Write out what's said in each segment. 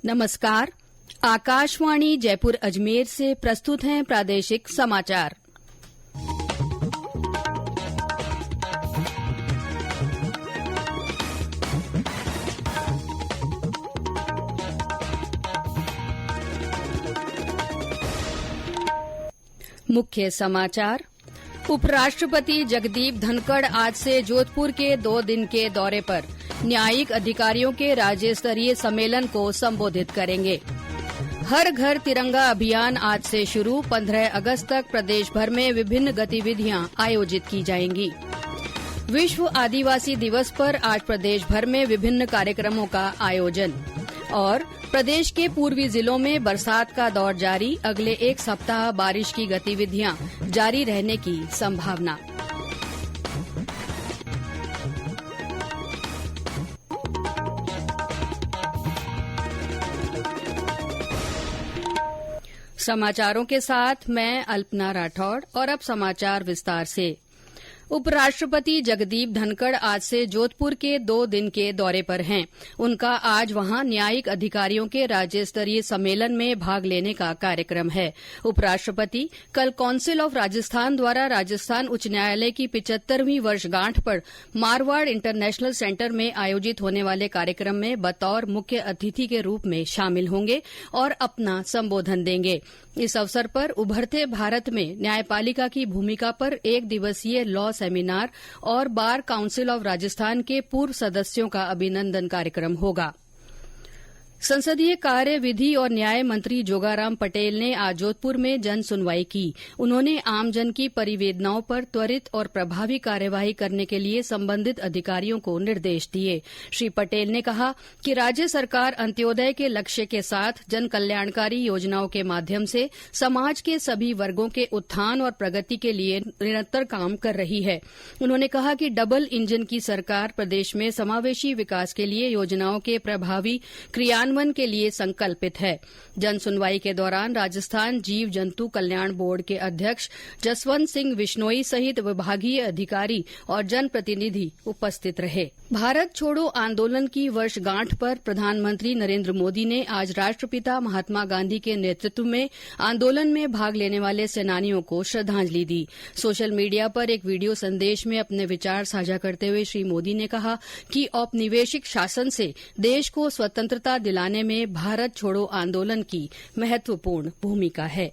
नमस्कार। आकाशवाणी जयपुर अजमेर से प्रस्तुत हैं प्रादेशिक समाचार। मुख्य समाचार। उपराष्ट्रपति जगदीप धनखड़ आज से जोधपुर के 2 दिन के दौरे पर न्यायिक अधिकारियों के राज्य स्तरीय सम्मेलन को संबोधित करेंगे। हर घर तिरंगा अभियान आज से शुरू, 15 अगस्त तक प्रदेश भर में विभिन्न गतिविधियां आयोजित की जाएंगी। विश्व आदिवासी दिवस पर आज प्रदेश भर में विभिन्न कार्यक्रमों का आयोजन। और प्रदेश के पूर्वी जिलों में बरसात का दौर जारी, अगले 1 सप्ताह बारिश की गतिविधियां जारी रहने की संभावना। समाचारों के साथ मैं अल्पना राठौड़ और अब समाचार विस्तार से। उपराष्ट्रपति जगदीप धनखड़ आज से जोधपुर के 2 दिन के दौरे पर हैं। उनका आज वहां न्यायिक अधिकारियों के राज्य स्तरीय सम्मेलन में भाग लेने का कार्यक्रम है। उपराष्ट्रपति कल काउंसिल ऑफ राजस्थान द्वारा राजस्थान उच्च न्यायालय की 75वीं वर्षगांठ पर मारवाड़ इंटरनेशनल सेंटर में आयोजित होने वाले कार्यक्रम में बतौर मुख्य अतिथि के रूप में शामिल होंगे और अपना संबोधन देंगे। इस अवसर पर उभरते भारत में न्यायपालिका की भूमिका पर 1 दिवसीय लॉ सेमिनार और बार काउंसिल ऑफ राजस्थान के पूर्व सदस्यों का अभिनंदन कार्यक्रम होगा। संसदीय कार्य, विधि और न्याय मंत्री जोगाराम पटेल ने आज जोधपुर में जन सुनवाई की। उन्होंने आमजन की परिवेदनाओं पर त्वरित और प्रभावी कार्यवाही करने के लिए संबंधित अधिकारियों को निर्देश दिए। श्री पटेल ने कहा कि राज्य सरकार अंत्योदय के लक्ष्य के साथ जन कल्याणकारी योजनाओं के माध्यम से समाज के सभी वर्गों के उत्थान और प्रगति के लिए निरंतर काम कर रही है। उन्होंने कहा कि डबल इंजन की सरकार प्रदेश में समावेशी विकास के लिए योजनाओं के प्रभावी क्रियान्वयन के लिए संकल्पित है। जन सुनवाई के दौरान राजस्थान जीव जंतु कल्याण बोर्ड के अध्यक्ष जसवंत सिंह विश्नोई सहित विभागीय अधिकारी और जनप्रतिनिधि उपस्थित रहे। भारत छोड़ो आंदोलन की वर्षगांठ पर प्रधानमंत्री नरेंद्र मोदी ने आज राष्ट्रपिता महात्मा गांधी के नेतृत्व में आंदोलन में भाग लेने वाले सेनानियों को श्रद्धांजलि दी। सोशल मीडिया पर एक वीडियो संदेश में अपने विचार साझा करते हुए श्री मोदी ने कहा कि औपनिवेशिक शासन से देश को स्वतंत्रता दिलाने में भारत छोड़ो आंदोलन की महत्वपूर्ण भूमिका है।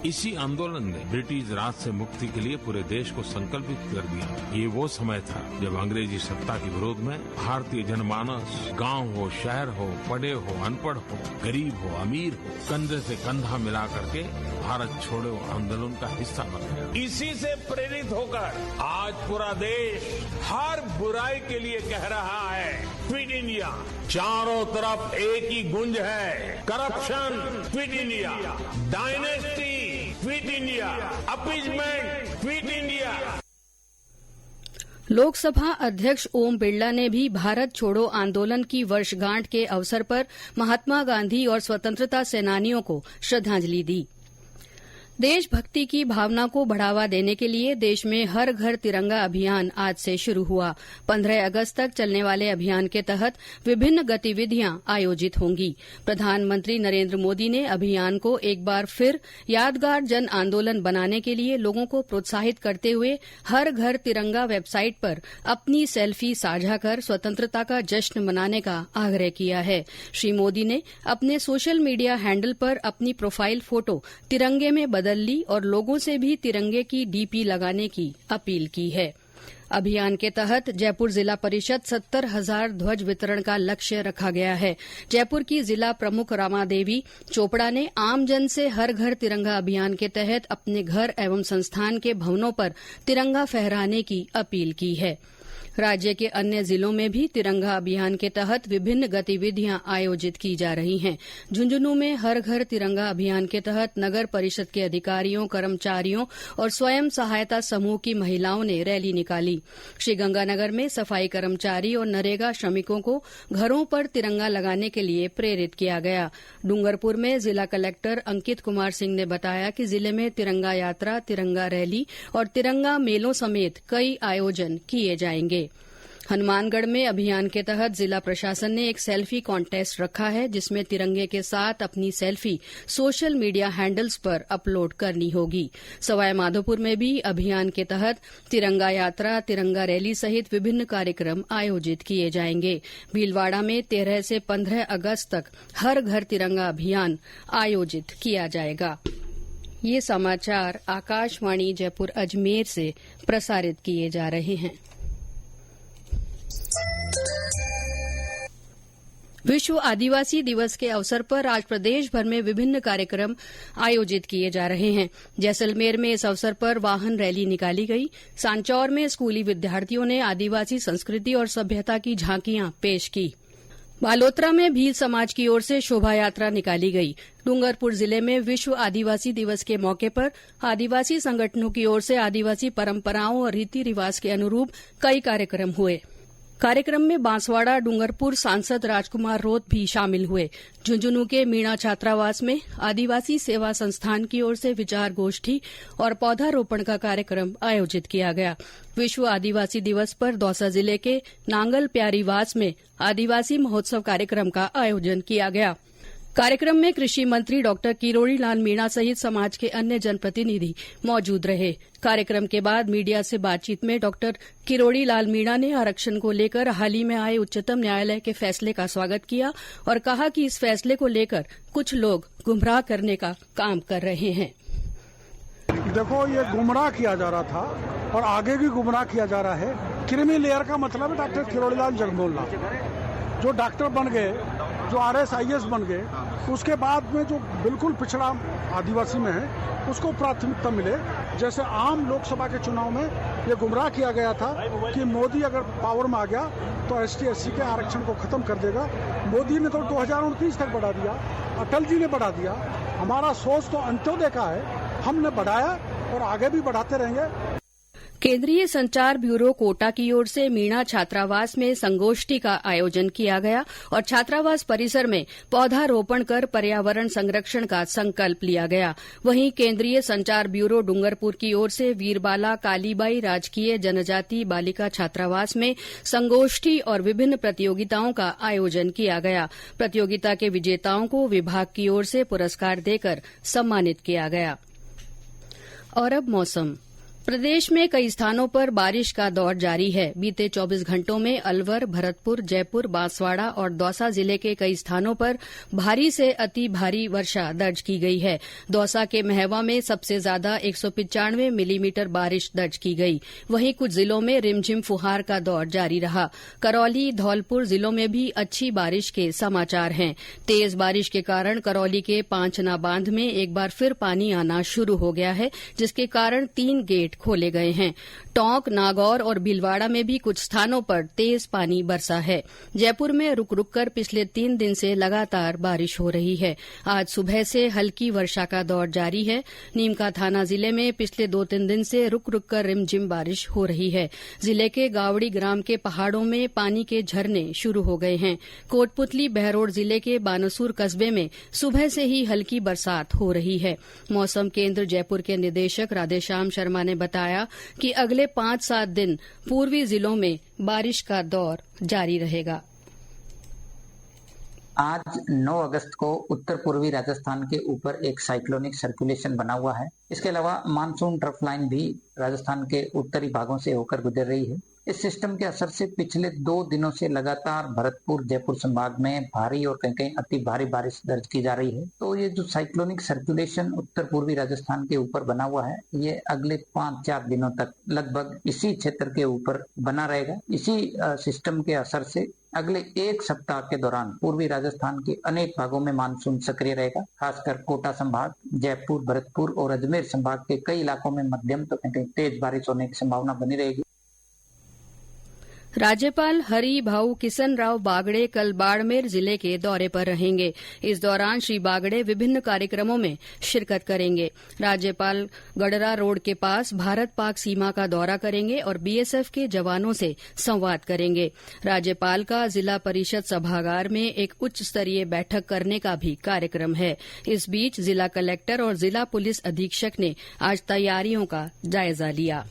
इसी आंदोलन ने ब्रिटिश राज से मुक्ति के लिए पूरे देश को संकल्पित कर दिया। ये वो समय था जब अंग्रेजी सत्ता के विरोध में भारतीय जनमानस, गांव हो, शहर हो, पढ़े हो, अनपढ़ हो, गरीब हो, अमीर हो, कंधे से कंधा मिला करके भारत छोड़ो आंदोलन का हिस्सा बन गया। इसी से प्रेरित होकर आज पूरा देश हर बुराई के लिए कह रहा है क्विट इंडिया। चारों तरफ एक ही गुंज है, corruption quit India, dynasty quit India, appeasement quit India. Lok Sabha अध्यक्ष ओम बिरला ने भी भारत छोड़ो आंदोलन की वर्षगांठ के अवसर पर महात्मा गांधी और स्वतंत्रता सेनानियों को श्रद्धांजलि दी। देशभक्ति की भावना को बढ़ावा देने के लिए देश में हर घर तिरंगा अभियान आज से शुरू हुआ। 15 अगस्त तक चलने वाले अभियान के तहत विभिन्न गतिविधियां आयोजित होंगी। प्रधानमंत्री नरेंद्र मोदी ने अभियान को एक बार फिर यादगार जन आंदोलन बनाने के लिए लोगों को प्रोत्साहित करते हुए हर घर तिरंगा वेबसाइट पर अपनी सेल्फी साझा कर स्वतंत्रता का जश्न मनाने का आग्रह किया है। श्री मोदी ने अपने सोशल मीडिया हैंडल पर अपनी प्रोफाइल फोटो तिरंगे में बदल ली और लोगों से भी तिरंगे की डीपी लगाने की अपील की है। अभियान के तहत जयपुर जिला परिषद 70,000 ध्वज वितरण का लक्ष्य रखा गया है। जयपुर की जिला प्रमुख रामादेवी चोपड़ा ने आमजन से हर घर तिरंगा अभियान के तहत अपने घर एवं संस्थान के भवनों पर तिरंगा फहराने की अपील की है। राज्य के अन्य जिलों में भी तिरंगा अभियान के तहत विभिन्न गतिविधियां आयोजित की जा रही हैं। झुंझुनू में हर घर तिरंगा अभियान के तहत नगर परिषद के अधिकारियों, कर्मचारियों और स्वयं सहायता समूह की महिलाओं ने रैली निकाली। श्रीगंगानगर में सफाई कर्मचारी और नरेगा श्रमिकों को घरों पर तिरंगा लगाने के लिए प्रेरित किया गया। डूंगरपुर में जिला कलेक्टर अंकित कुमार सिंह ने बताया कि जिले में तिरंगा यात्रा, तिरंगा रैली और तिरंगा मेलों समेत कई आयोजन किए जाएंगे। हनुमानगढ़ में अभियान के तहत जिला प्रशासन ने एक सेल्फी कॉन्टेस्ट रखा है, जिसमें तिरंगे के साथ अपनी सेल्फी सोशल मीडिया हैंडल्स पर अपलोड करनी होगी। सवाईमाधोपुर में भी अभियान के तहत तिरंगा यात्रा, तिरंगा रैली सहित विभिन्न कार्यक्रम आयोजित किए जाएंगे। भीलवाड़ा में 13 से 15 अगस्त तक हर घर तिरंगा अभियान आयोजित किया जाएगा। ये समाचार आकाशवाणी जयपुर अजमेर से प्रसारित किए जा रहे हैं। विश्व आदिवासी दिवस के अवसर पर आज प्रदेश भर में विभिन्न कार्यक्रम आयोजित किए जा रहे हैं। जैसलमेर में इस अवसर पर वाहन रैली निकाली गई। सांचौर में स्कूली विद्यार्थियों ने आदिवासी संस्कृति और सभ्यता की झांकियां पेश की। बालोतरा में भील समाज की ओर से शोभा यात्रा निकाली गई। डूंगरपुर जिले में विश्व आदिवासी दिवस के मौके पर आदिवासी संगठनों की ओर से आदिवासी परंपराओं और रीति रिवाज के अनुरूप कई कार्यक्रम हुए। कार्यक्रम में बांसवाड़ा डूंगरपुर सांसद राजकुमार रोत भी शामिल हुए। झुंझुनू के मीणा छात्रावास में आदिवासी सेवा संस्थान की ओर से विचार गोष्ठी और पौधारोपण का कार्यक्रम आयोजित किया गया। विश्व आदिवासी दिवस पर दौसा जिले के नांगल प्यारीवास में आदिवासी महोत्सव कार्यक्रम का आयोजन किया गया। कार्यक्रम में कृषि मंत्री डॉ किरोड़ी लाल मीणा सहित समाज के अन्य जनप्रतिनिधि मौजूद रहे। कार्यक्रम के बाद मीडिया से बातचीत में डॉ किरोड़ी लाल मीणा ने आरक्षण को लेकर हाल ही में आए उच्चतम न्यायालय के फैसले का स्वागत किया और कहा कि इस फैसले को लेकर कुछ लोग गुमराह करने का काम कर रहे हैं। देखो, ये गुमराह किया जा रहा था और आगे भी गुमराह किया जा रहा है। क्रीमी लेयर का मतलब है डॉ किरोड़ी लाल जगमोहन, जो डॉक्टर बन गए, जो RSIS बन गए, उसके बाद में जो बिल्कुल पिछड़ा आदिवासी में है उसको प्राथमिकता मिले। जैसे आम लोकसभा के चुनाव में ये गुमराह किया गया था कि मोदी अगर पावर में आ गया तो ST SC के आरक्षण को खत्म कर देगा। मोदी ने तो 2029 तक बढ़ा दिया, अटल जी ने बढ़ा दिया। हमारा सोच तो अंत्योदय का है, हमने बढ़ाया और आगे भी बढ़ाते रहेंगे। केंद्रीय संचार ब्यूरो कोटा की ओर से मीणा छात्रावास में संगोष्ठी का आयोजन किया गया और छात्रावास परिसर में पौधारोपण कर पर्यावरण संरक्षण का संकल्प लिया गया। वहीं केंद्रीय संचार ब्यूरो डूंगरपुर की ओर से वीरबाला कालीबाई राजकीय जनजाति बालिका छात्रावास में संगोष्ठी और विभिन्न प्रतियोगिताओं का आयोजन किया गया। प्रतियोगिता के विजेताओं को विभाग की ओर से पुरस्कार देकर सम्मानित किया गया। और अब मौसम। प्रदेश में कई स्थानों पर बारिश का दौर जारी है। बीते 24 घंटों में अलवर, भरतपुर, जयपुर, बांसवाड़ा और दौसा जिले के कई स्थानों पर भारी से अति भारी वर्षा दर्ज की गई है। दौसा के महवा में सबसे ज्यादा 195 मिलीमीटर बारिश दर्ज की गई। वहीं कुछ जिलों में रिमझिम फुहार का दौर जारी रहा। करौली, धौलपुर जिलों में भी अच्छी बारिश के समाचार हैं। तेज बारिश के कारण करौली के पांचना बांध में एक बार फिर पानी आना शुरू हो गया है, जिसके कारण 3 गेट खोले गए हैं। टोंक, नागौर और भीलवाड़ा में भी कुछ स्थानों पर तेज पानी बरसा है। जयपुर में रुक रुक कर पिछले 3 दिन से लगातार बारिश हो रही है। आज सुबह से हल्की वर्षा का दौर जारी है। नीमका थाना जिले में पिछले 2-3 दिन से रुक रुक कर रिमझिम बारिश हो रही है। जिले के गावड़ी ग्राम के पहाड़ों में पानी के झरने शुरू हो गए हैं। कोटपुतली, बहरोड जिले के बानसूर कस्बे में सुबह से ही हल्की बरसात हो रही है। मौसम केंद्र जयपुर के निदेशक राधेश्याम शर्मा ने बताया कि अगले 5-7 दिन पूर्वी जिलों में बारिश का दौर जारी रहेगा। आज 9 अगस्त को उत्तर पूर्वी राजस्थान के ऊपर एक साइक्लोनिक सर्कुलेशन बना हुआ है। इसके अलावा मानसून ट्रफ लाइन भी राजस्थान के उत्तरी भागों से होकर गुजर रही है। इस सिस्टम के असर से पिछले 2 दिनों से लगातार भरतपुर, जयपुर संभाग में भारी और कहीं कहीं अति भारी बारिश दर्ज की जा रही है। तो ये जो साइक्लोनिक सर्कुलेशन उत्तर पूर्वी राजस्थान के ऊपर बना हुआ है, ये अगले 5-4 दिनों तक लगभग इसी क्षेत्र के ऊपर बना रहेगा। इसी सिस्टम के असर से अगले 1 सप्ताह के दौरान पूर्वी राजस्थान के अनेक भागों में मानसून सक्रिय रहेगा। खासकर कोटा संभाग, जयपुर, भरतपुर और अजमेर संभाग के कई इलाकों में मध्यम तो कहीं तेज बारिश होने की संभावना बनी रहेगी। राज्यपाल हरि भाऊ किशन राव बागड़े कल बाड़मेर जिले के दौरे पर रहेंगे। इस दौरान श्री बागड़े विभिन्न कार्यक्रमों में शिरकत करेंगे। राज्यपाल गडरा रोड के पास भारत पाक सीमा का दौरा करेंगे और BSF के जवानों से संवाद करेंगे। राज्यपाल का जिला परिषद सभागार में एक उच्च स्तरीय बैठक करने का भी कार्यक्रम है। इस बीच जिला कलेक्टर और जिला पुलिस अधीक्षक ने आज तैयारियों का जायजा लिया।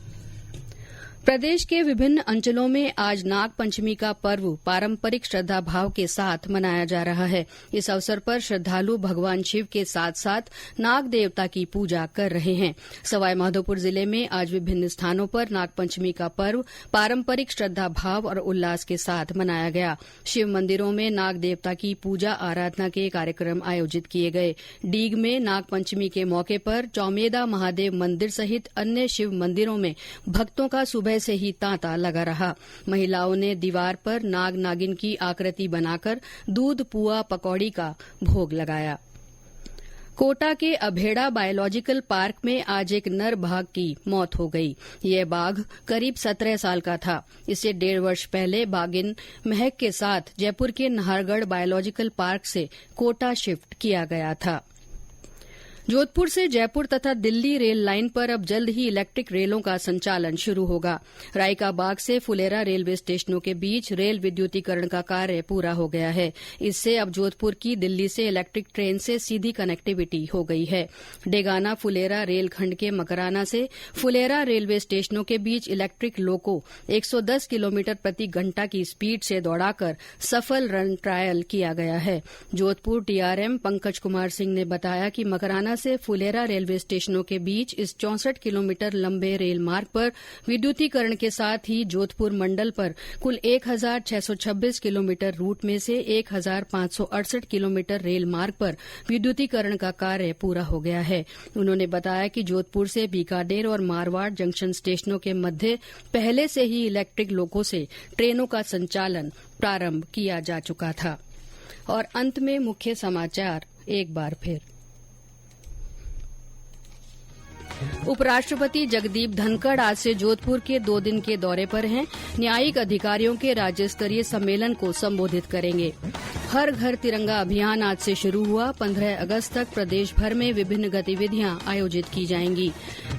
प्रदेश के विभिन्न अंचलों में आज नाग पंचमी का पर्व पारंपरिक श्रद्धा भाव के साथ मनाया जा रहा है। इस अवसर पर श्रद्धालु भगवान शिव के साथ साथ नाग देवता की पूजा कर रहे हैं। सवाईमाधोपुर जिले में आज विभिन्न स्थानों पर नाग पंचमी का पर्व पारंपरिक श्रद्धा भाव और उल्लास के साथ मनाया गया। शिव मंदिरों में नाग देवता की पूजा आराधना के कार्यक्रम आयोजित किए गए। डीग में नाग पंचमी के मौके पर चौमेदा महादेव मंदिर सहित अन्य शिव मंदिरों में भक्तों का सुबह से ही तांता लगा रहा। महिलाओं ने दीवार पर नाग नागिन की आकृति बनाकर दूध पुआ पकौड़ी का भोग लगाया। कोटा के अभेड़ा बायोलॉजिकल पार्क में आज एक नर बाघ की मौत हो गई। यह बाघ करीब 17 साल का था। इसे 1.5 वर्ष पहले बाघिन महक के साथ जयपुर के नाहरगढ़ बायोलॉजिकल पार्क से कोटा शिफ्ट किया गया था। जोधपुर से जयपुर तथा दिल्ली रेल लाइन पर अब जल्द ही इलेक्ट्रिक रेलों का संचालन शुरू होगा। रायकाबाग से फुलेरा रेलवे स्टेशनों के बीच रेल विद्युतीकरण का कार्य पूरा हो गया है। इससे अब जोधपुर की दिल्ली से इलेक्ट्रिक ट्रेन से सीधी कनेक्टिविटी हो गई है। डेगाना फुलेरा रेलखंड के मकराना से फुलेरा रेलवे स्टेशनों के बीच इलेक्ट्रिक लोको 110 किलोमीटर प्रति घंटा की स्पीड से दौड़ाकर सफल रन ट्रायल किया गया है। जोधपुर टीआरएम पंकज कुमार सिंह ने बताया कि मकराना से फुलेरा रेलवे स्टेशनों के बीच इस 64 किलोमीटर लंबे रेल मार्ग पर विद्युतीकरण के साथ ही जोधपुर मंडल पर कुल 1626 किलोमीटर रूट में से 1568 किलोमीटर रेल मार्ग पर विद्युतीकरण का कार्य पूरा हो गया है। उन्होंने बताया कि जोधपुर से बीकानेर और मारवाड़ जंक्शन स्टेशनों के मध्य पहले से ही इलेक्ट्रिक लोको से ट्रेनों का संचालन प्रारंभ किया जा चुका था। और अंत में मुख्य समाचार एक बार फिर। उपराष्ट्रपति जगदीप धनखड़ आज से जोधपुर के 2 दिन के दौरे पर हैं। न्यायिक अधिकारियों के राज्य स्तरीय सम्मेलन को संबोधित करेंगे। हर घर तिरंगा अभियान आज से शुरू हुआ। 15 अगस्त तक प्रदेश भर में विभिन्न गतिविधियां आयोजित की जाएंगी।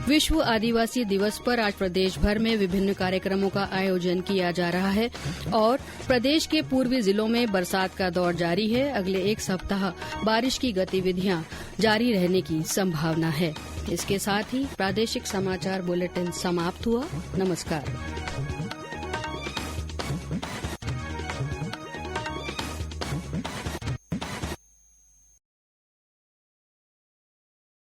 विश्व आदिवासी दिवस पर आज प्रदेश भर में विभिन्न कार्यक्रमों का आयोजन किया जा रहा है। और प्रदेश के पूर्वी जिलों में बरसात का दौर जारी है। अगले 1 सप्ताह बारिश की गतिविधियां जारी रहने की संभावना है। इसके साथ ही प्रादेशिक समाचार बुलेटिन समाप्त हुआ। नमस्कार।